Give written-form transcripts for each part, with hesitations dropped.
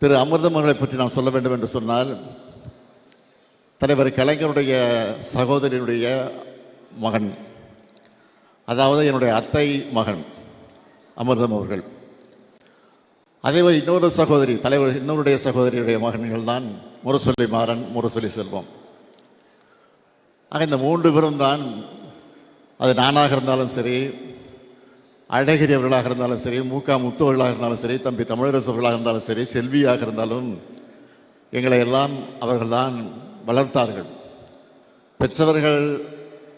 திரு அமிர்தம் அவர்களை பற்றி நான் சொல்ல வேண்டும் என்று சொன்னால், தலைவர் கலைஞருடைய சகோதரியுடைய மகன், அதாவது என்னுடைய அத்தை மகன் அமிர்தம் அவர்கள். அதேபோல் இன்னொரு சகோதரி, தலைவர் இன்னொருடைய சகோதரியுடைய மகன்கள் தான் முரசொலி மாறன், முரசொலி செல்வம். ஆக இந்த மூன்று பேரும் தான், அது நானாக இருந்தாலும் சரி, அழகிரி அவர்களாக இருந்தாலும் சரி, முத்து அவர்களாக இருந்தாலும் சரி, தம்பி தமிழரசு அவர்களாக இருந்தாலும் சரி, செல்வியாக இருந்தாலும் எங்களை எல்லாம் அவர்கள்தான் வளர்த்தார்கள். பெற்றவர்கள்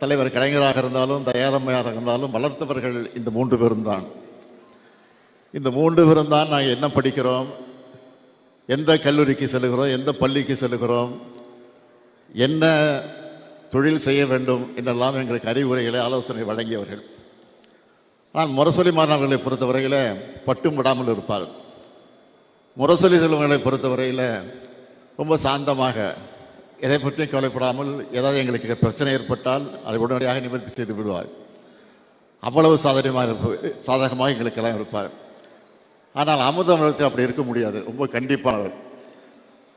தலைவர் கலைஞராக இருந்தாலும் தயாரம்மையாக இருந்தாலும் வளர்த்தவர்கள் இந்த மூன்று பேரும் தான். இந்த மூன்று பேரும் தான் நாங்கள் என்ன படிக்கிறோம், எந்த கல்லூரிக்கு செல்கிறோம், எந்த பள்ளிக்கு செல்கிறோம், என்ன தொழில் செய்ய வேண்டும் என்றெல்லாம் எங்களுக்கு அறிவுரைகளை ஆலோசனை வழங்கியவர்கள். ஆனால் முரசொலி மாணவர்களை பொறுத்தவரையில் பட்டும் விடாமல் இருப்பார். முரசொலி செல்வங்களை பொறுத்தவரையில் ரொம்ப சாந்தமாக, எதை பற்றியும் கவலைப்படாமல், ஏதாவது எங்களுக்கு பிரச்சனை ஏற்பட்டால் அதை உடனடியாக நிவர்த்தி செய்து விடுவார். அவ்வளவு சாதகமாக எங்களுக்கெல்லாம் இருப்பார். ஆனால் அமிர்தம் அப்படி இருக்க முடியாது. ரொம்ப கண்டிப்பானவர்.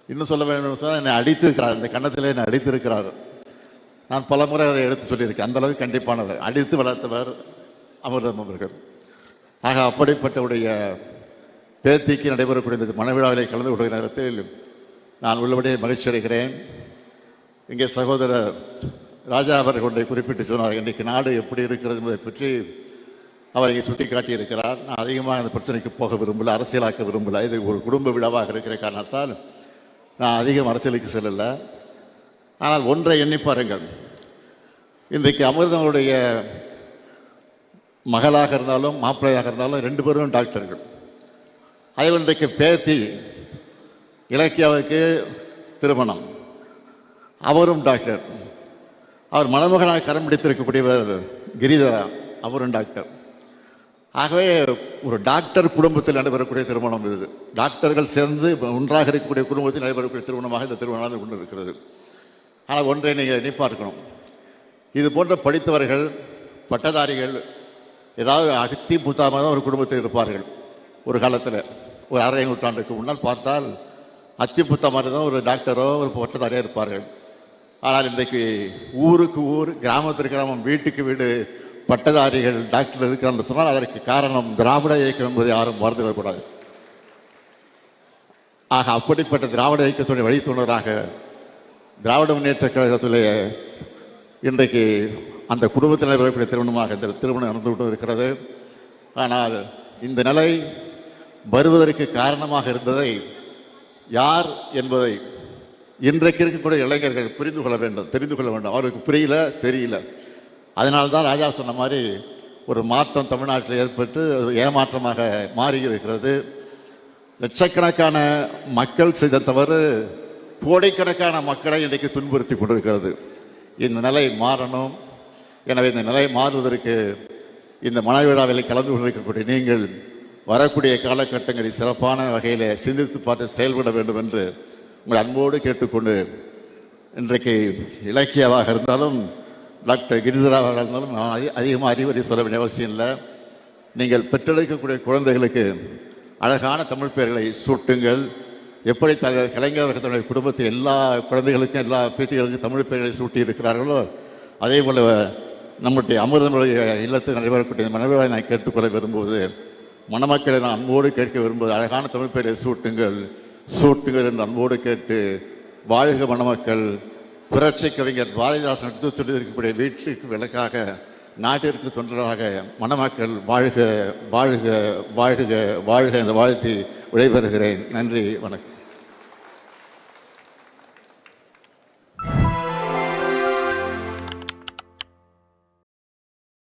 இன்னும் சொல்ல வேண்டும் சொன்னால், என்னை அடித்திருக்கிறார், இந்த கன்னத்தில் என்னை அடித்திருக்கிறார். நான் பல முறை அதை எடுத்து சொல்லியிருக்கேன். அந்தளவுக்கு கண்டிப்பானவர், அடித்து வளர்த்தவர் அமிர்தம் அவர்கள். ஆக அப்படிப்பட்டவுடைய பேத்திக்கு நடைபெறக்கூடிய இந்த மனவிழாவிலே கலந்து கொள்கிற நேரத்தில் நான் உள்ளபடியே மகிழ்ச்சி அடைகிறேன். இங்கே சகோதரர் ராஜா அவர்கள் ஒன்றை குறிப்பிட்டு சொன்னார். இன்றைக்கு நாடு எப்படி இருக்கிறது என்பதை பற்றி அவர் இங்கே சுட்டி காட்டியிருக்கிறார். நான் அதிகமாக அந்த பிரச்சனைக்கு போக விரும்பல, அரசியலாக்க விரும்பல. இது ஒரு குடும்ப விழாவாக இருக்கிற காரணத்தால் நான் அதிகம் அரசியலுக்கு செல்லலை. ஆனால் ஒன்றை எண்ணி பாருங்கள், இன்றைக்கு அமிர்தனுடைய மகளாக இருந்தாலும் மாப்பிள்ளையாக இருந்தாலும் ரெண்டு பேரும் டாக்டர்கள். அதே இன்றைக்கு பேத்தி இலக்கியாவுக்கு திருமணம், அவரும் டாக்டர். அவர் மணமகனாக கரம் பிடித்திருக்கக்கூடியவர் கிரிதரா, அவரும் டாக்டர். ஆகவே ஒரு டாக்டர் குடும்பத்தில் நடைபெறக்கூடிய திருமணம் இது. டாக்டர்கள் சேர்ந்து ஒன்றாக இருக்கக்கூடிய குடும்பத்தில் நடைபெறக்கூடிய திருமணமாக இந்த திருமணம் நடந்து கொண்டு இருக்கிறது. ஆனால் ஒன்றை நீங்கள் எண்ணி பார்க்கணும், இது போன்ற படித்தவர்கள், பட்டதாரிகள் ஏதாவது அகத்தி புத்தாமல் தான் ஒரு குடும்பத்தில் இருப்பார்கள். ஒரு காலத்தில் ஒரு அரை நூற்றாண்டுக்கு முன்னால் பார்த்தால் அத்தி புத்தா மாதிரி தான் ஒரு டாக்டரோ ஒரு பட்டதாரியாக இருப்பார்கள். ஆனால் இன்றைக்கு ஊருக்கு ஊர், கிராமத்திற்கு கிராமம், வீட்டுக்கு வீடு பட்டதாரிகள் டாக்டர் இருக்கிறான்னு சொன்னால் அதற்கு காரணம் திராவிட இயக்கம் என்பதை யாரும் மறந்து விடக்கூடாது. ஆக அப்படிப்பட்ட திராவிட இயக்கத்துடைய வழித்துணராக திராவிட முன்னேற்ற கழகத்திலே இன்றைக்கு அந்த குடும்பத்தில் நடைபெறக்கூடிய திருமணமாக இந்த திருமணம் நடந்து கொண்டு இருக்கிறது. ஆனால் இந்த நிலை வருவதற்கு காரணமாக இருந்ததை யார் என்பதை இன்றைக்கு இருக்கக்கூடிய இளைஞர்கள் புரிந்து கொள்ள வேண்டும், தெரிந்து கொள்ள வேண்டும். அவருக்கு புரியல, தெரியல. அதனால்தான் ராஜா சொன்ன மாதிரி ஒரு மாற்றம் தமிழ்நாட்டில் ஏற்பட்டு ஏமாற்றமாக மாறி இருக்கிறது. லட்சக்கணக்கான மக்கள் செய்த தவறு கோடைக்கணக்கான மக்களை இன்றைக்கு துன்புறுத்தி கொண்டிருக்கிறது. இந்த நிலை மாறணும். எனவே இந்த நிலை மாறுவதற்கு இந்த மனவிழாவில் கலந்து கொண்டிருக்கக்கூடிய நீங்கள் வரக்கூடிய காலகட்டங்களில் சிறப்பான வகையில் சிந்தித்து பார்த்து செயல்பட வேண்டும் என்று உங்கள் அன்போடு கேட்டுக்கொண்டு, இன்றைக்கு இலக்கியாவாக இருந்தாலும் டாக்டர் கிரிதராவாக இருந்தாலும் நான் அதிகமாக அறிவுரை சொல்ல வேண்டிய அவசியம் இல்லை. நீங்கள் பெற்றெடுக்கக்கூடிய குழந்தைகளுக்கு அழகான தமிழ் பெயர்களை சூட்டுங்கள். எப்படி கலைஞர் தன்னுடைய குடும்பத்தை எல்லா குழந்தைகளுக்கும் எல்லா பேத்திகளுக்கும் தமிழ் பெயர்களை சூட்டி இருக்கிறார்களோ, அதே போல் நம்முடைய அமிர்தனுடைய இல்லத்தில் நடைபெறக்கூடிய மனவிழாவை நான் கேட்டுக்கொள்ள விரும்புவது, மணமக்களை நான் அன்போடு கேட்க விரும்புவது, அழகான தமிழ் பெயரை சூட்டுங்கள் என்று அன்போடு கேட்டு, வாழ்க மணமக்கள். புரட்சி கவிஞர் பாரதிதாசன் எடுத்து சொல்லியிருக்கக்கூடிய வீட்டுக்கு விளக்காக, நாட்டிற்கு தொண்டராக மணமக்கள் வாழ்க வாழ்க வாழ்க வாழ்க என்று வாழ்த்தி விடைபெறுகிறேன். நன்றி, வணக்கம்.